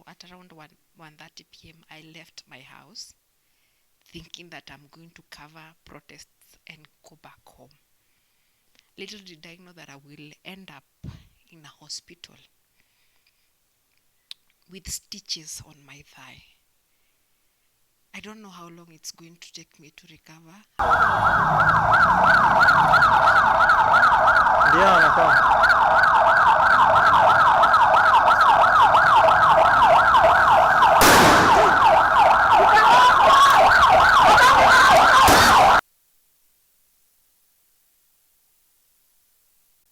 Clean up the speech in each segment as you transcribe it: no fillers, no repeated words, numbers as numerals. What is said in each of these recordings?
at around 1:30 p.m., I left my house thinking that I'm going to cover protests and go back home. Little did I know that I will end up in a hospital with stitches on my thigh. I don't know how long it's going to take me to recover.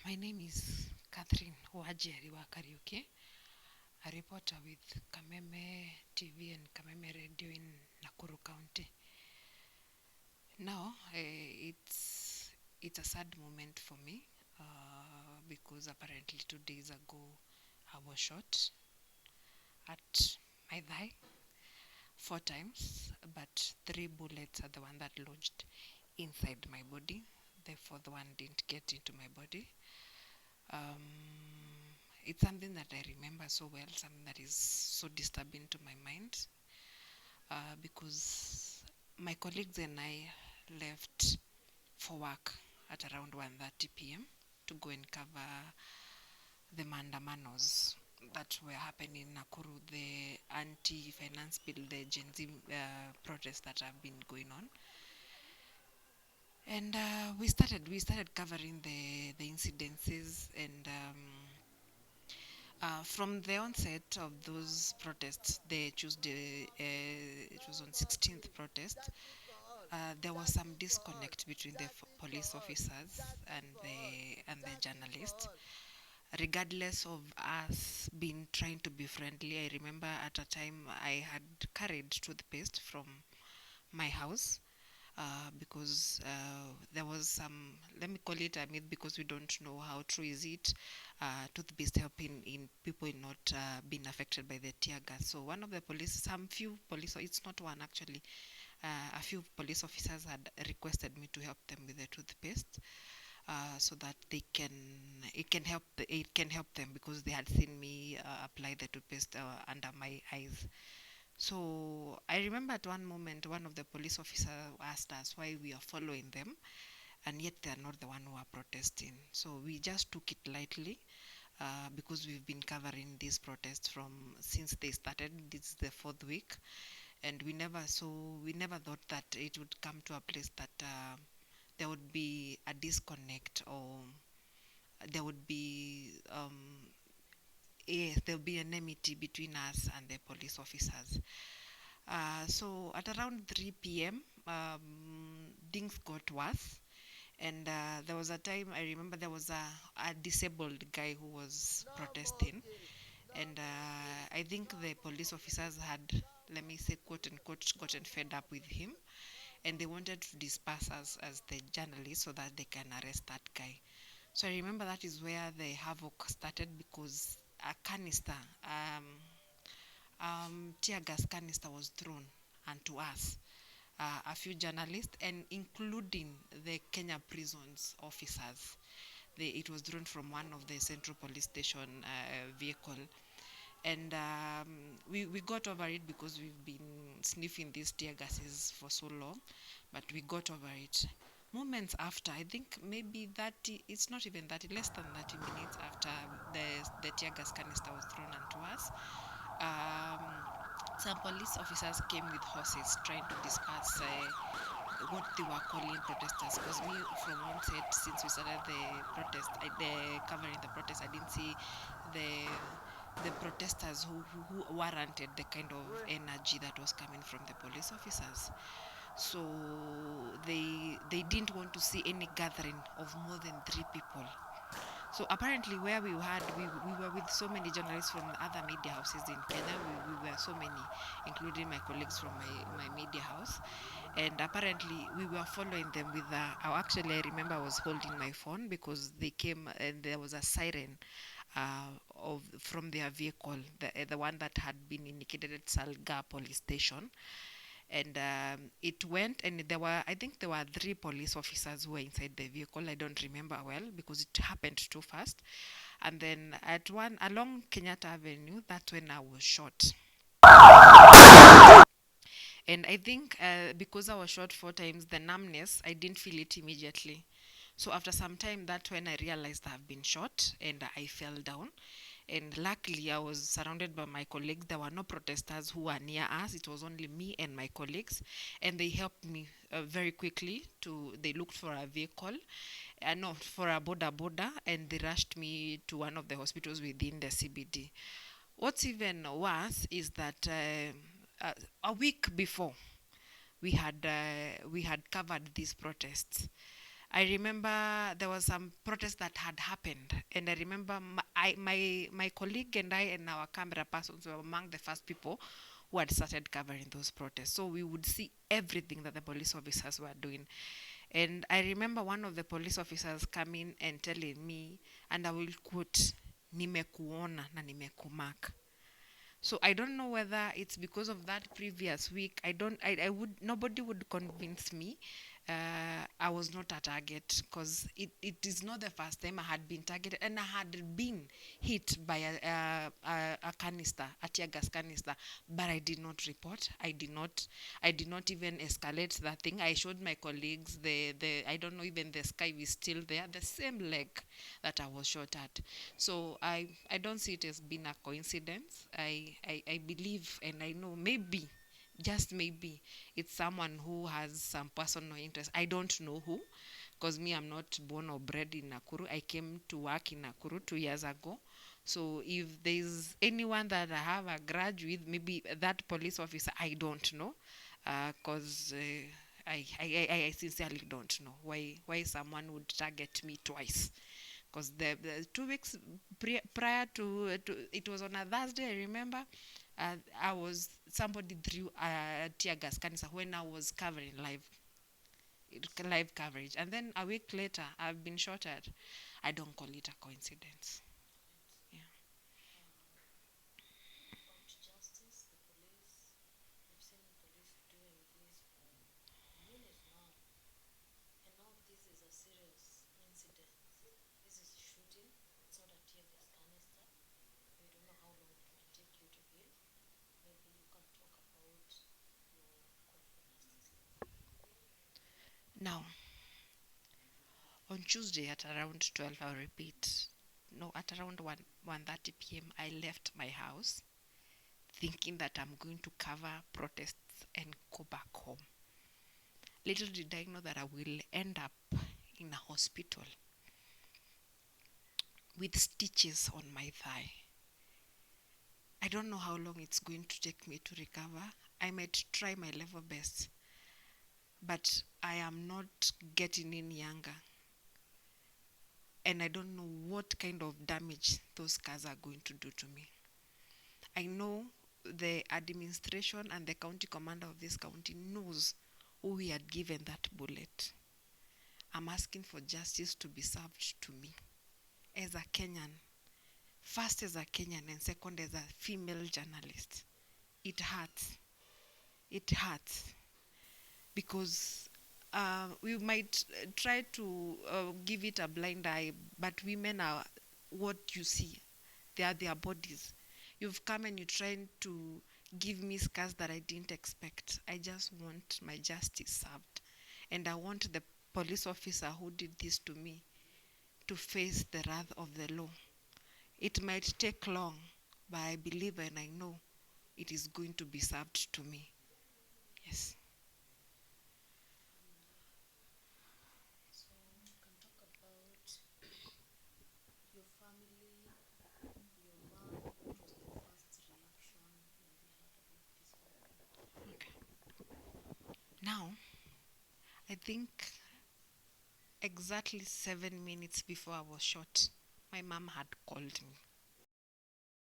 My name is Wanjeri wa Karaoke, a reporter with Kameme TV and Kameme Radio in Nakuru County. Now, it's a sad moment for me because apparently 2 days ago I was shot at my thigh 4 times, but 3 bullets are the one that lodged inside my body. The 4th one didn't get into my body. It's something that I remember so well, something that is so disturbing to my mind because my colleagues and I left for work at around 1:30 p.m. to go and cover the mandamanos that were happening in Nakuru, the anti-finance bill, the Gen Z protests that have been going on. And we started covering the incidences, and from the onset of those protests, the Tuesday, it was on 16th protest, there was some disconnect between the police officers and the journalists. Regardless of us being trying to be friendly, I remember at a time I had carried toothpaste from my house because there was some, let me call it a myth because we don't know how true is it, toothpaste helping in people not being affected by the tear gas. So one of the police, it's not one actually, a few police officers had requested me to help them with the toothpaste so that it can help them because they had seen me apply the toothpaste under my eyes. So I remember at one moment, one of the police officers asked us why we are following them, and yet they are not the one who are protesting. So we just took it lightly because we've been covering these protests since they started. This is the 4th week, and we never thought that it would come to a place that there would be a disconnect, or there would be there'll be enmity between us and the police officers. So at around 3 p.m., things got worse. And there was a time, I remember there was a disabled guy who was protesting. And I think the police officers had, let me say, quote unquote, gotten fed up with him. And they wanted to disperse us as the journalists so that they can arrest that guy. So I remember that is where the havoc started, because a canister, tear gas canister was thrown onto us, a few journalists, and including the Kenya prisons officers. It was thrown from one of the Central Police Station vehicle. And we got over it because we've been sniffing these tear gases for so long, but we got over it. Moments after, I think maybe 30, it's not even 30, less than 30 minutes after the tear gas canister was thrown onto us, some police officers came with horses trying to disperse what they were calling protesters. Because me, from onset, since we started covering the protest, I didn't see the protesters who warranted the kind of energy that was coming from the police officers. So they didn't want to see any gathering of more than 3 people. So apparently where we were with so many journalists from other media houses in Kenya. We were so many, including my colleagues from my media house. And apparently we were following them with actually I remember I was holding my phone because they came and there was a siren from their vehicle, the one that had been indicated at Salga police station. And it went, and I think there were 3 police officers who were inside the vehicle. I don't remember well because it happened too fast. And then along Kenyatta Avenue, that's when I was shot. And I think because I was shot 4 times, the numbness, I didn't feel it immediately. So after some time, that's when I realized I've been shot and I fell down. And luckily, I was surrounded by my colleagues. There were no protesters who were near us. It was only me and my colleagues. And they helped me very quickly they looked for a vehicle, no, for a border, and they rushed me to one of the hospitals within the CBD. What's even worse is that a week before, we had covered these protests. I remember there was some protest that had happened, and I remember my colleague and I and our camera persons were among the first people who had started covering those protests. So we would see everything that the police officers were doing. And I remember one of the police officers coming and telling me, and I will quote, "Nimekuona na nimekumark." So I don't know whether it's because of that previous week. I would, nobody would convince me I was not a target, because it is not the first time I had been targeted, and I had been hit by a canister, a tear gas canister, but I did not report. I did not even escalate that thing. I showed my colleagues I don't know, even the sky is still there, the same leg that I was shot at. So I don't see it as being a coincidence. I believe and I know, maybe, just maybe, it's someone who has some personal interest. I don't know who, because me, I'm not born or bred in Nakuru. I came to work in Nakuru 2 years ago. So if there's anyone that I have a grudge with, maybe that police officer, I don't know, because I sincerely don't know why someone would target me twice. Because the 2 weeks prior to it was on a Thursday, I remember. Somebody threw a tear gas canister when I was covering live coverage, and then a week later I've been shot at. I don't call it a coincidence. Yeah. Now, on Tuesday at around 12, I'll repeat. No, at around 1:30 p.m., I left my house thinking that I'm going to cover protests and go back home. Little did I know that I will end up in a hospital with stitches on my thigh. I don't know how long it's going to take me to recover. I might try my level best, but I am not getting any younger. And I don't know what kind of damage those scars are going to do to me. I know the administration and the county commander of this county knows who we had given that bullet. I'm asking for justice to be served to me as a Kenyan, first as a Kenyan and second as a female journalist. It hurts. It hurts because we might try to give it a blind eye, but women are what you see. They are their bodies. You've come and you're trying to give me scars that I didn't expect. I just want my justice served. And I want the police officer who did this to me to face the wrath of the law. It might take long, but I believe and I know it is going to be served to me. Yes. Okay. Now, I think exactly 7 minutes before I was shot, my mom had called me.